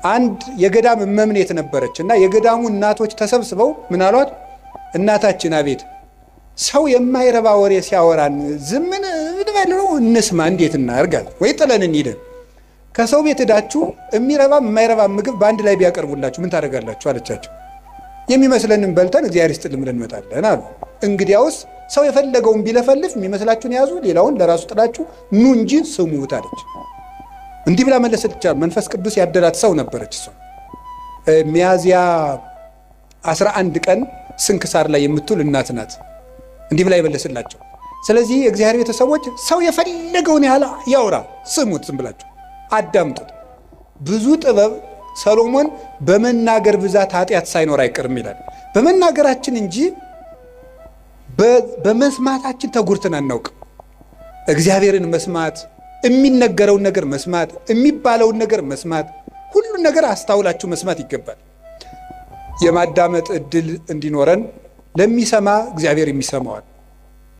አንድ የገዳም መምኔት ነበረችና የገዳሙ እናቶች ተሰብስበው ምን አሏት? እናታችን አቤት ሰው የማይረባ ወሬ ሲያወራን ዝምን ብለው እንስማ እንዴት እናርጋል ወይ ጥለን እንሂድ። ከሰው ቤት ሄዳችሁ የሚረባ የማይረባ ምግብ በአንድ ላይ ቢያቀርቡላችሁ ምን ታደርጋላችሁ አለቻቸው። የሚመስለንን በልተን እግዚአብሔር ይስጥልን ብለን እንመጣለን አሉ። እንግዲያውስ ሰው የፈለገውን ቢለፈልፍ የሚመስላችሁን ያዙ፣ ሌላውን ለራሱ ጥላችሁ ኑ እንጂ ስሙት አለች። እንዲህ ብላ መለሰች። መንፈስ ቅዱስ ያደላት ሰው ነበረች። እሷ ሚያዝያ 11 ቀን ስንክሳር ላይ የምትውል እናት ናት። እንዲህ ብላ ይመለስላቸው። ስለዚህ የእግዚአብሔር ቤተሰቦች ሰው የፈለገውን ያህል ያውራ፣ ስሙት፣ ዝም ብላችሁ አዳምጡት። ብዙ ጥበብ ሰሎሞን በመናገር ብዛት ኃጢአት ሳይኖር አይቀርም ይላል። በመናገራችን እንጂ በመስማታችን ተጉርተን አናውቅም። እግዚአብሔርን መስማት፣ የሚነገረውን ነገር መስማት፣ የሚባለውን ነገር መስማት፣ ሁሉን ነገር አስተውላችሁ መስማት ይገባል። የማዳመጥ እድል እንዲኖረን ለሚሰማ እግዚአብሔር የሚሰማዋል።